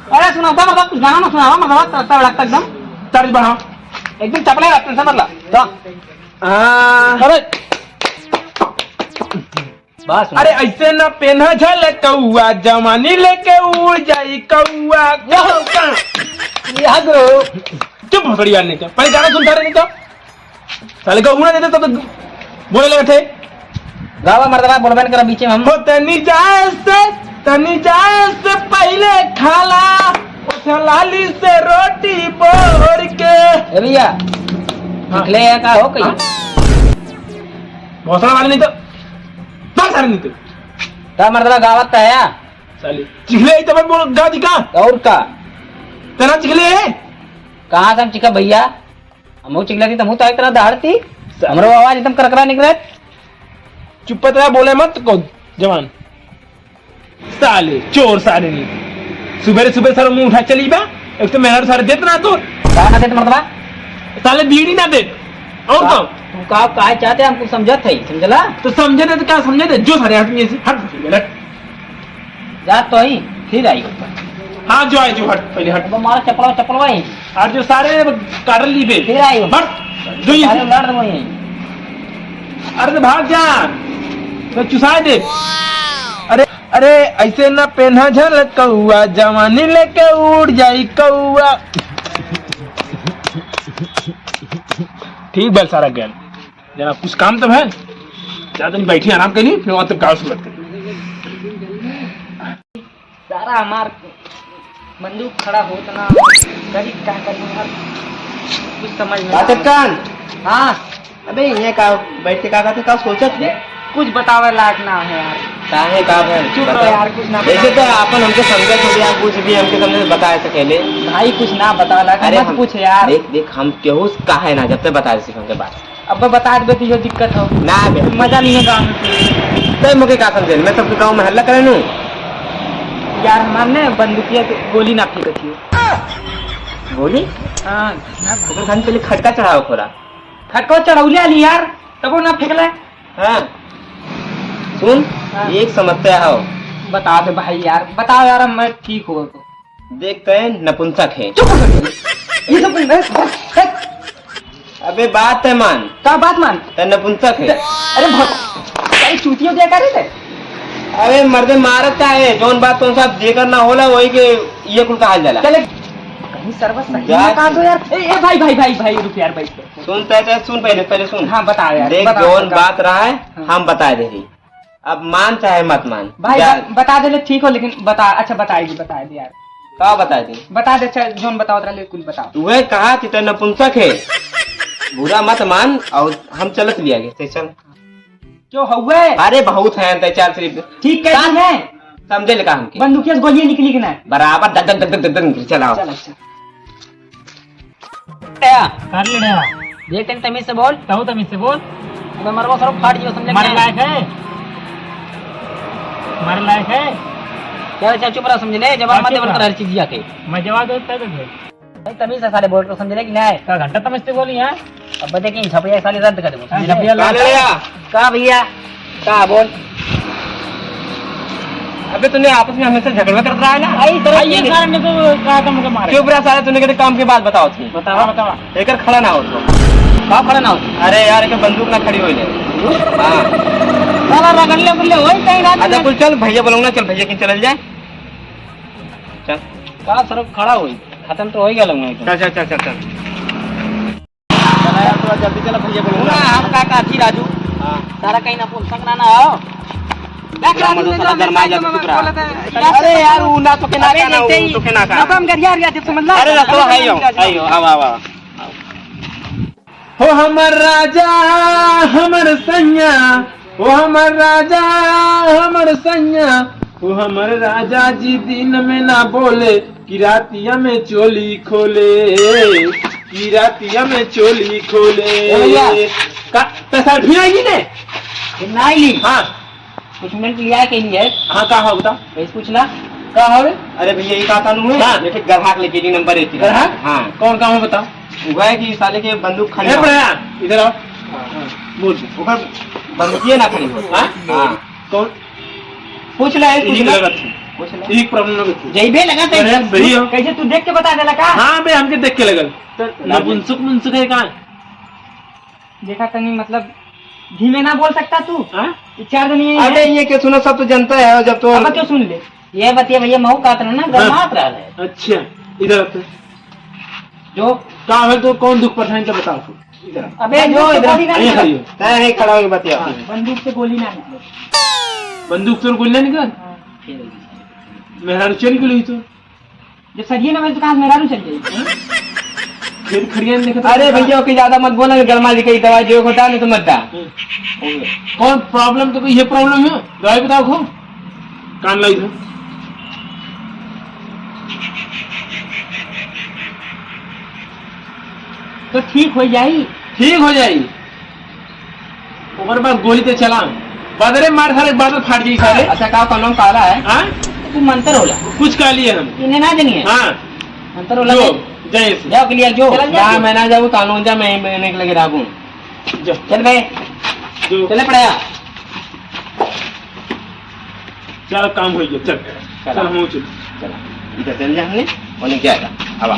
अरे सुना था मतलब गाना ना सुनावा मतलब तब लगता एकदम चार्ज बढ़ाओ एकदम चपला है टेंशन मत ला तो अरे बस अरे ऐसे ना पेन्हा झल कौआ जवानी लेके उड़ जाई कौआ याद चुप भोसड़ी यार नहीं तो पहले गाना सुनता रहे नहीं तो साले को उड़ा देते तो बोले लगे थे गावा मर्दवा बोलबे कर बीच में हम हो तनी जाए से पहले खाला उठा लाली से रोटी बोर के ए भैया निकले का हो कहीं भोसड़ा वाले नहीं तो बस सारे नहीं तो ता मर्दवा गावत है या साले चिखले ही तो मैं बोल गा दिखा और का तेरा चिखले है कहां से हम चिका भैया हम चिखला थी तमु तो एक तरह दहाड़ती हमरो आवाज एकदम करकरा निकले चुप रहा बोले मत को जवान साले चोर साले नहीं सुबह सर मुंह उठा चली बा एक तो मेहनत सारे देत ना तो का ना देत मर्दवा साले बीड़ी ना दे और तो तू का काहे चाहते हमको समझत है समझला तो समझे दे तो क्या समझे दे जो सारे आदमी ऐसे हट जा तो ही फिर आई हाँ जो आए जो हट पहले हट वो मार चपलवा ही और जो सारे काटल ली बे फिर आई हट जो ये सारे लड़ दो यही अरे तो भाग जा तो चुसा दे अरे ऐसे ना पेन्हा झल कौआ जवानी लेके उड़ जाई कौआ ठीक बल सारा ज्ञान जना कुछ काम तो है ज्यादा नहीं बैठी आराम करी फिर वहां तक गाँव से बात करी सारा हमार बंदूक खड़ा होता ना कभी क्या करूँ यार कुछ समझ में कान हाँ अबे ये का बैठ के का कहते का सोचत थे कुछ बतावे लायक ना है यार काहे का है चुप रहो यार कुछ ना ऐसे तो अपन हमको समझे थोड़ी आप कुछ भी हमके समझे बता सकेले भाई कुछ ना बता लायक अरे मत पूछ यार देख हम केहू का है ना जब तक बता दे हमके बात अब बता दे तो जो दिक्कत हो ना बे मजा नहीं है गाँव में तो मुझे का समझे मैं सबके गाँव में हल्ला करे नू यार हमारे बंदूकिया गोली ना फेंक थी गोली हाँ ओकर खान पहले खटका चढ़ाओ खोरा खटको चढ़ौलिया ली यार तब ना फेंकले हाँ सुन हाँ। एक समस्या है बता दे भाई यार बताओ यार मैं ठीक हो तो देखते हैं नपुंसक है चुप कर ये सब अबे बात है मान क्या बात मान तो नपुंसक है अरे बहुत चूतियों क्या करे थे अबे मर्दे मारत का है जोन बात तो सब जेकर ना होला वही के ये कुल कहा जाला चले कहीं सर्वस सही ना कहा तो यार ए भाई रुक यार भाई सुन सुन पहले सुन हाँ बता यार देख जोन बात रहा है हम बता दे रही अब मान चाहे मत मान भाई बता दे ठीक हो लेकिन बता अच्छा बता दे यार का बता दे बता दे अच्छा जोन बताओ रहा कुल बताओ तू कहा कि तेरा नपुंसक है बुरा मत मान और हम चलत लिया गए चल क्यों हुए अरे बहुत है चार सिर्फ ठीक कैसी है समझे लगा हमके बंदूकिया से गोलियां निकली कि ना बराबर दग दग दग दग दग चलाओ चल अच्छा कर ले ना देख तमीज से बोल तमीज से बोल अबे मरवा सरो फाड़ जियो समझ मारे लायक है क्या अच्छा चुप रहा समझ ले जवाब मत देवर कर हर चीज दिया के मैं जवाब देता है भाई तमीज से सारे बोल के समझ ले कि नहीं का घंटा तमीज से बोली हां अब देखिए छपड़िया साले रद्द कर दो छपड़िया का भैया का बोल अबे तूने आपस में हमेशा झगड़ा कर रहा है ना ये कारण ने तो कहा था मुझे मारे क्यों बुरा सारा तूने कहते काम के बाद बताओ थी बता लेकर खड़ा ना हो तो का खड़ा ना हो अरे यार एक बंदूक ना खड़ी हो जाए हां साला रगड़ले बुल्ले होई कहीं रात अच्छा कुल चल भैया बोलूंगा चल भैया की चल जाए चल का सर खड़ा होई खत्म तो हो ही गया मैं चल चल चल चल चल चला यार थोड़ा जल्दी चला भैया बोलूंगा हम का काठी राजू हां सारा कहीं ना फोन संग ना आओ अरे यार ऊ ना तो के ना ना तो के ना का हम कर यार समझ ला अरे रखो आइयो आवा हो हमर राजा हमर सैया हो हमर राजा हमर सैया हो हमर राजा जी दिन में ना बोले कि रातिया में चोली खोले कि रातिया में चोली खोले का पैसा भी आएगी ने नहीं हाँ कुछ मिनट लिया के लिए हाँ का हो बता वैसे पूछना का हो अरे भैया ये कहा है हाँ। ये ठीक गरहाक लेके डी नंबर 1 गरहाक? हां कौन काम है बता वो है कि साले के बंदूक खड़ी ए बड़ा इधर आओ बोल ऊपर बंदूक ये ना खड़ी हो हाँ हां कौन पूछ ले इन्हीं पूछ की ले जरूरत थी एक प्रॉब्लम ना कुछ जई बे लगा अरे भैया कैसे तू देख के बता दे लगा हाँ बे हमके देख के लगल तो नपुंसक है कहाँ देखा तनी मतलब धीमे ना बोल सकता तू हाँ? ये 4 दिन ये अरे ये क्या सुना सब तो जनता है और जब तो अब क्यों सुन ले ये बतिया भैया मऊ कात रहा ना गरमात रहा है अच्छा इधर आते जो कहाँ है तो कौन दुख पठाएं तो बताओ फिर। इधर आ। अबे जो इधर यहाँ खड़ी हो। नहीं खड़ा होके बतिया बंदूक से गोली ना निकले बंदूक से गोलियां निकल मेहरारू चल गई तो जब सरिये ना तो कहाँ से मेहरारू चल जाएगी फिर खड़िया नहीं देखा अरे भैया की ज्यादा मत बोला गरमा जी कई दवाई जो होता नहीं तो मत दा कौन प्रॉब्लम तो कोई ये प्रॉब्लम है दवाई बताओ खो कान लाई था तो ठीक हो जाई ठीक हो जाएगी ऊपर बाद गोली तो चला बादरे मार सारे बादल फाट जाई सारे अच्छा का नाम काला है हाँ तू मंत्र होला कुछ का लिए हम इन्हें ना जानिए हाँ मंत्र होला जो जय श्री जाओ क्लियर जो ना मैं ना जाऊँ कानून जा मैं मैंने लगे रागू जो चल बे जो चले पड़ाया चल काम हो गया चल चल हम चल इधर चल जा हमने उन्हें क्या था अब